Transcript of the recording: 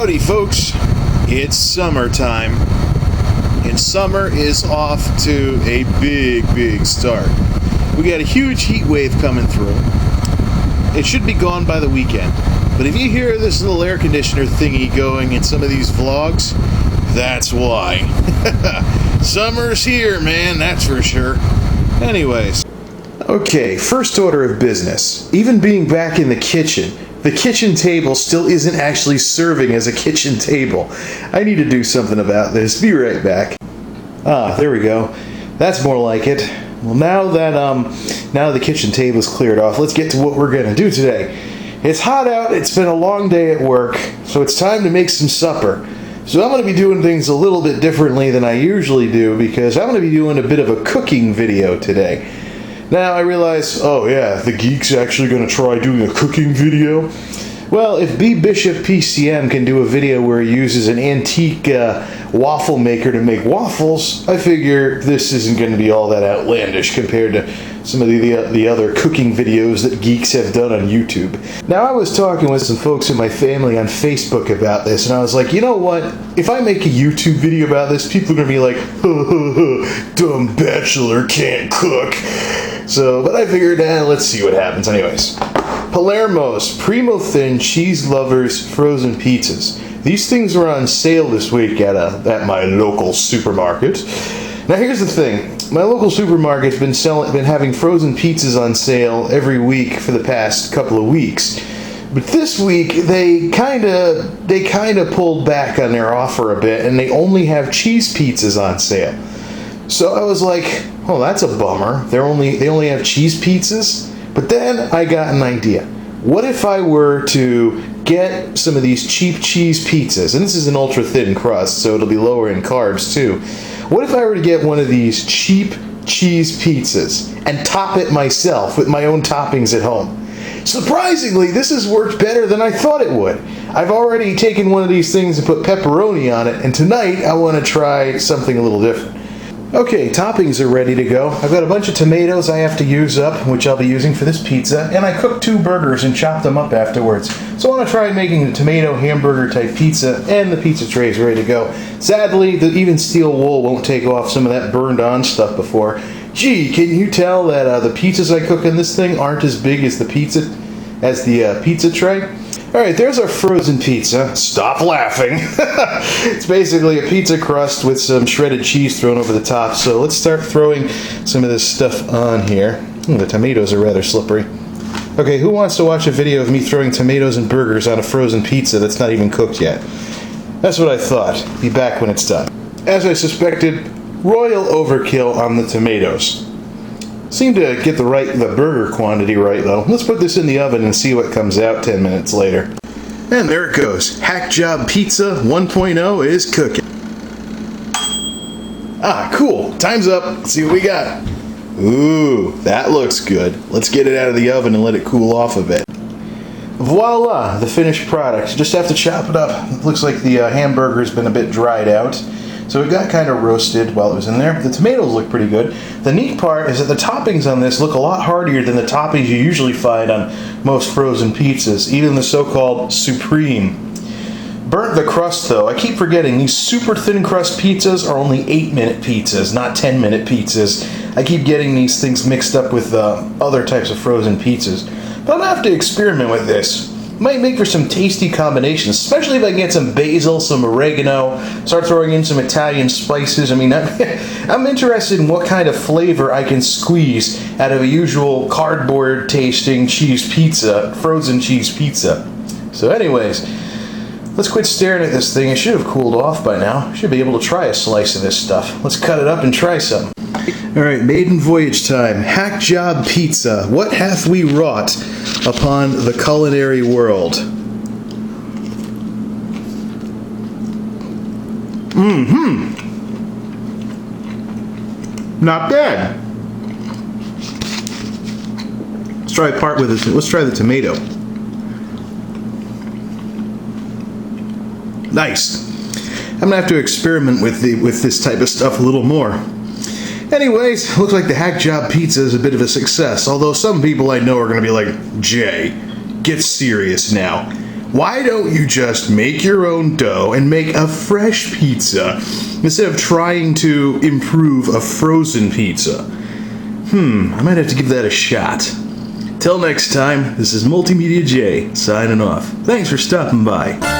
Howdy folks, it's summertime, and summer is off to a big start. We got a huge heat wave coming through. It should be gone by the weekend, but if you hear this little air conditioner thingy going in some of these vlogs, that's why. Summer's here, man, that's for sure. Anyways, okay, first order of business. Even being back in the kitchen table still isn't actually serving as a kitchen table. I need to do something about this. Be right back. Ah, there we go. That's more like it. Well, now that the kitchen table is cleared off, let's get to what we're gonna do today. It's hot out, it's been a long day at work, so it's time to make some supper. So I'm gonna be doing things a little bit differently than I usually do because I'm gonna be doing a bit of a cooking video today. Now I realize, oh yeah, the geek's actually going to try doing a cooking video? Well, if B Bishop PCM can do a video where he uses an antique waffle maker to make waffles, I figure this isn't going to be all that outlandish compared to some of the other cooking videos that geeks have done on YouTube. Now I was talking with some folks in my family on Facebook about this, and I was like, you know what? If I make a YouTube video about this, people are going to be like, dumb bachelor can't cook. So, but I figured, let's see what happens anyways. Palermo's Primo Thin Cheese Lovers Frozen Pizzas. These things were on sale this week at my local supermarket. Now here's the thing. My local supermarket's been having frozen pizzas on sale every week for the past couple of weeks. But this week they kind of pulled back on their offer a bit, and they only have cheese pizzas on sale. So I was like, oh, that's a bummer. They only have cheese pizzas? But then I got an idea. What if I were to get some of these cheap cheese pizzas? And this is an ultra thin crust, so it'll be lower in carbs too. What if I were to get one of these cheap cheese pizzas and top it myself with my own toppings at home? Surprisingly, this has worked better than I thought it would. I've already taken one of these things and put pepperoni on it, and tonight I want to try something a little different. Okay, toppings are ready to go. I've got a bunch of tomatoes I have to use up, which I'll be using for this pizza, and I cooked 2 burgers and chopped them up afterwards. So I want to try making the tomato hamburger type pizza, and the pizza tray is ready to go. Sadly, the even steel wool won't take off some of that burned on stuff before. Gee, can you tell that the pizzas I cook in this thing aren't as big as the pizza tray? Alright, there's our frozen pizza. Stop laughing. It's basically a pizza crust with some shredded cheese thrown over the top. So let's start throwing some of this stuff on here. The tomatoes are rather slippery. Okay, who wants to watch a video of me throwing tomatoes and burgers on a frozen pizza that's not even cooked yet? That's what I thought. Be back when it's done. As I suspected, royal overkill on the tomatoes. Seemed to get the burger quantity right though. Let's put this in the oven and see what comes out 10 minutes later. And there it goes. Hackjob Pizza 1.0 is cooking. Ah, cool. Time's up. Let's see what we got. Ooh, that looks good. Let's get it out of the oven and let it cool off a bit. Voila, the finished product. Just have to chop it up. It looks like the hamburger's been a bit dried out. So it got kind of roasted while it was in there. The tomatoes look pretty good. The neat part is that the toppings on this look a lot heartier than the toppings you usually find on most frozen pizzas, even the so-called Supreme. Burnt the crust though. I keep forgetting these super thin crust pizzas are only 8-minute pizzas, not 10-minute pizzas. I keep getting these things mixed up with other types of frozen pizzas. But I'm gonna have to experiment with this. Might make for some tasty combinations, especially if I can get some basil, some oregano, start throwing in some Italian spices. I mean, I'm interested in what kind of flavor I can squeeze out of a usual cardboard-tasting cheese pizza, frozen cheese pizza. So anyways, let's quit staring at this thing. It should have cooled off by now. Should be able to try a slice of this stuff. Let's cut it up and try some. Alright, maiden voyage time. Hackjob Pizza. What hath we wrought upon the culinary world? Not bad. Let's try a part with it. Let's try the tomato. Nice. I'm gonna have to experiment with this type of stuff a little more. Anyways, looks like the Hackjob Pizza is a bit of a success, although some people I know are going to be like, Jay, get serious now. Why don't you just make your own dough and make a fresh pizza instead of trying to improve a frozen pizza? I might have to give that a shot. Till next time, this is MultimediaJay signing off. Thanks for stopping by.